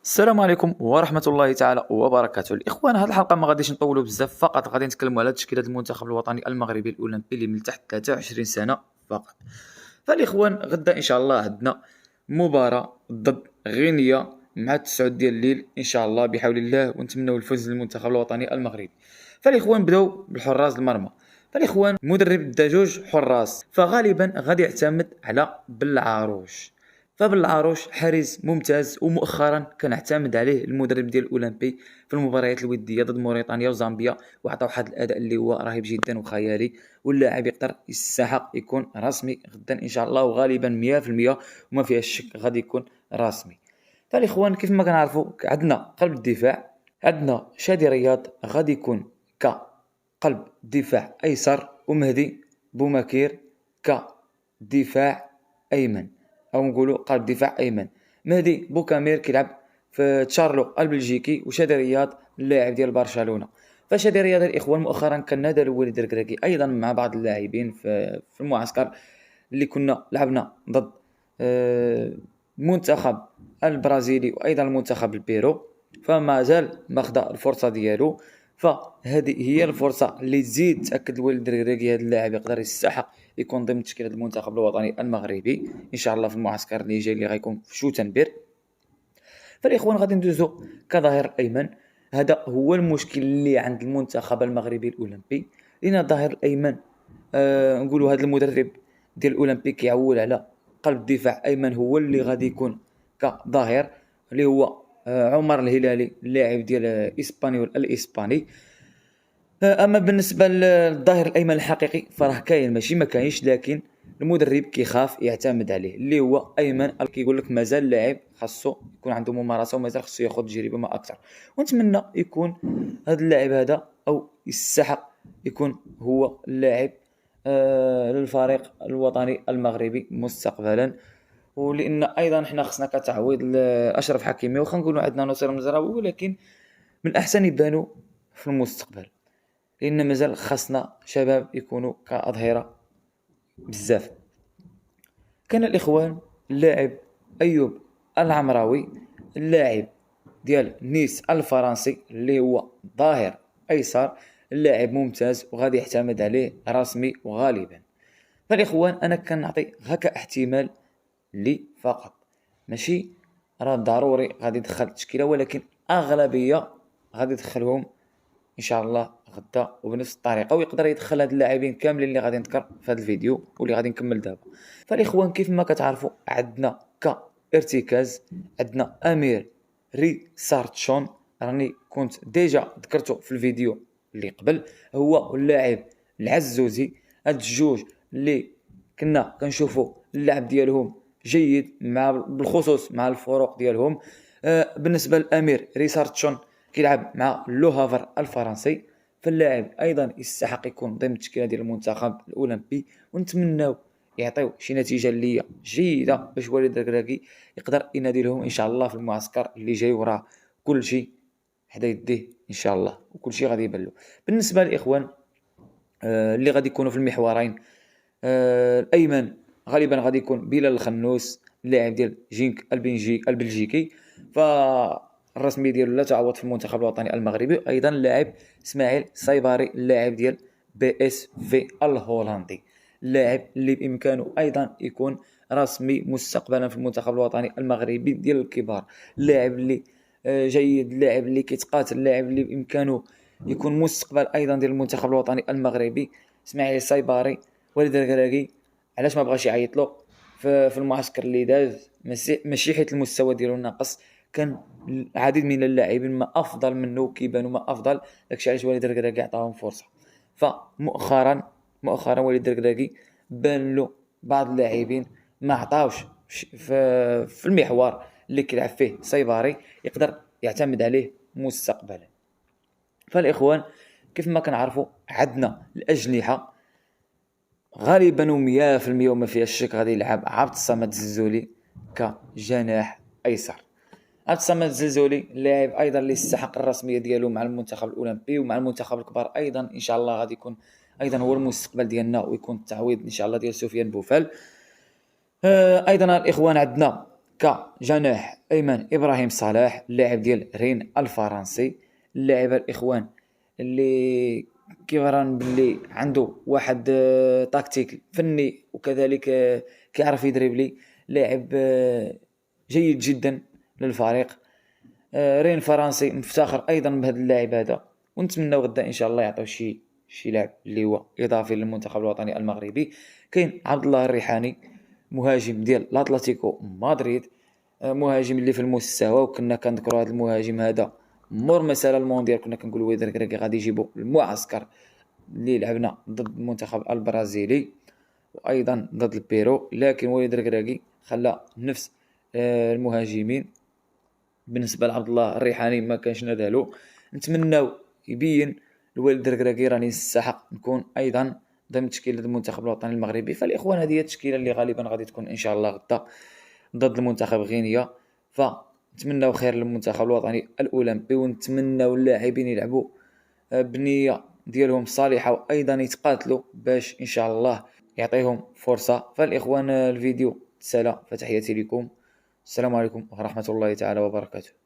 السلام عليكم ورحمة الله تعالى وبركاته. الإخوان، هذه الحلقة ما غاديش نطولوا بزاف، فقط غادي نتكلموا على تشكيلة المنتخب الوطني المغربي الأولمبي اللي من تحت 23 سنة فقط. فالإخوان، غدا إن شاء الله عندنا مباراة ضد غينيا مع 9 ديال الليل إن شاء الله بحول الله، ونتمنوا الفوز للمنتخب الوطني المغربي. فالإخوان بداو بالحراس المرمى. فالإخوان، مدرب دا جوج حراس، فغالبا غادي يعتمد على بالعاروش. فبالعاروش حارس ممتاز، ومؤخرا كنعتمد عليه المدرب ديال الاولمبي في المباريات الوديه ضد موريتانيا وزامبيا، وعطى واحد الاداء اللي هو رهيب جدا وخيالي، واللاعب يقدر يستحق يكون رسمي غدا ان شاء الله، وغالبا 100% وما فيها الشك غادي يكون رسمي. فالاخوان، كيف ما كنعرفوا عندنا قلب الدفاع، عندنا شادي رياض غادي يكون كقلب دفاع ايسر، ومهدي بومكير كدفاع ايمن، او نقولوا قلب دفاع ايمن. مهدي بوكامير كيلعب في تشارلو البلجيكي، وشادي رياض اللاعب ديال برشلونه. فشادي رياض الاخوان مؤخرا كان نادى الوليد الركراكي ايضا مع بعض اللاعبين في المعسكر اللي كنا لعبنا ضد المنتخب البرازيلي وايضا المنتخب البيرو، فما زال ماخذ الفرصه ديالو. فهذه هي الفرصه اللي تزيد تاكد الوليد الركراكي هذا اللاعب يقدر يستحق يكون ضمن تشكيله المنتخب الوطني المغربي ان شاء الله في المعسكر اللي جاي اللي غيكون في شوتنبير. فالاخوان، غادي ندوزو كظهير الايمن. هذا هو المشكل اللي عند المنتخب المغربي الاولمبي، لان الظهير الايمن نقولوا هذا المدرب ديال الاولمبي كيعول على قلب دفاع ايمن هو اللي غادي يكون كظهير، اللي هو عمر الهلالي اللاعب ديال اسبانيول الاسباني. اما بالنسبه للظهير الايمن الحقيقي فراه كاين، ماشي ما كاينش، لكن المدرب كيخاف يعتمد عليه، اللي هو ايمن كيقول لك مازال لاعب خاصو يكون عنده ممارسه، ومازال خاصو ياخذ تجربه ما اكثر. ونتمنى يكون هذا اللاعب هذا او يستحق يكون هو اللاعب للفريق الوطني المغربي مستقبلا. ولان ايضا حنا خصنا كتعويض لاشرف حكيمي، واخا نقولوا عندنا نصير مزراوي، ولكن من الاحسن يبانوا في المستقبل، لان مازال خاصنا شباب يكونوا كاظهره بزاف. كان الاخوان اللاعب ايوب العمراوي اللاعب ديال نيس الفرنسي اللي هو ظاهر ايسر، اللاعب ممتاز وغادي يعتمد عليه رسمي وغالبا. فالاخوان، انا كنعطي هكا احتمال لي فقط، ماشي راه ضروري غادي يدخل التشكيله، ولكن اغلبيه غادي يدخلهم ان شاء الله غدا وبنفس الطريقه، ويقدر يدخل هاد اللاعبين كاملين اللي غادي نذكر في هذا الفيديو واللي غادي نكمل دابا. فالاخوان، كيف ما كتعرفوا عندنا كارتكاز، عندنا امير ريسارتشون، راني كنت ديجا ذكرته في الفيديو اللي قبل، هو اللاعب العزوزي. هاد الجوج اللي كنا كنشوفوا اللعب ديالهم جيد، مع بالخصوص مع الفروق ديالهم. بالنسبه لامير ريسارتشون كيلعب مع لو هافر الفرنسي، فاللاعب ايضا يستحق يكون ضمن التشكيله ديال المنتخب الاولمبي، ونتمناو يعطيو شي نتيجه اللي هي جيده باش وليد الركراكي يقدر ينادي لهم ان شاء الله في المعسكر اللي جاي، وراه كل شيء حدا يديه ان شاء الله، وكل شيء غادي يبان له. بالنسبه للاخوان اللي غادي يكونوا في المحورين، الايمن غالبا غادي يكون بلال الخنوس اللاعب ديال جينك البلجيكي، فالرسمي ديالو لا تعوض في المنتخب الوطني المغربي. ايضا اللاعب اسماعيل سايباري اللاعب ديال بي اس في الهولندي، اللاعب اللي بامكانه ايضا يكون رسمي مستقبلا في المنتخب الوطني المغربي ديال الكبار، اللاعب اللي جيد، اللاعب اللي كيتقاتل، اللاعب اللي بامكانه يكون مستقبل ايضا ديال المنتخب الوطني المغربي. اسماعيل سايباري، وليد الركراكي علاش ما بغاش يعيط له في المعسكر اللي داز؟ ماشي حيت المستوى ديالو ناقص، كان العديد من اللاعبين ما افضل منه كيبانوا ما افضل، داكشي علاش وليد الركراكي عطاهم فرصه. فمؤخرا وليد الركراكي بان له بعض اللاعبين ما عطاوش في المحور اللي كيلعب فيه سايباري يقدر يعتمد عليه مستقبلا. فالاخوان، كيف ما كنعرفوا عندنا الاجنحه غالبا و100% وما فيها الشك غادي يلعب عبد الصمد الزلزولي كجناح ايسر. عبد الصمد الزلزولي اللاعب ايضا اللي يستحق الرسميه ديالو مع المنتخب الاولمبي ومع المنتخب الكبار ايضا ان شاء الله، غادي يكون ايضا هو المستقبل ديالنا، ويكون التعويض ان شاء الله ديال سفيان بوفال. ايضا الاخوان عندنا كجناح ايمن ابراهيم صلاح اللاعب ديال رين الفرنسي، اللاعب الاخوان اللي كيبان باللي عنده واحد تكتيك فني، وكذلك كيعرف يدريبلي، لاعب جيد جدا للفريق. رين فرنسي مفتخر ايضا بهذا اللاعب هذا، ونتمنى غدا ان شاء الله يعطيو شي لاعب اللي هو اضافي للمنتخب الوطني المغربي. كاين عبد الله الريحاني مهاجم ديال الاتلتيكو مدريد، مهاجم اللي في المستوى، وكنا كنذكروا هذا المهاجم هذا مور مساله المونديال، كنا كنقولوا ويدر كراكي غادي يجيبوا المعسكر اللي لعبنا ضد المنتخب البرازيلي وايضا ضد البيرو، لكن وليد الركراكي خلى نفس المهاجمين. بالنسبه لعبد الله الريحاني ما كانش نادالو، نتمناو يبين الوالد الركراكي راني يستحق نكون ايضا ضمن تشكيله المنتخب الوطني المغربي. فالاخوان هذه هي التشكيله اللي غالبا غادي تكون ان شاء الله غدا ضد المنتخب غينيا. فنتمناو خير للمنتخب الوطني الاولمبي، ونتمناو اللاعبين يلعبوا بنيه ديالهم صالحه، وايضا يتقاتلوا باش ان شاء الله يعطيهم فرصه. فالاخوان الفيديو تسالى، فتحياتي لكم، السلام عليكم ورحمه الله تعالى وبركاته.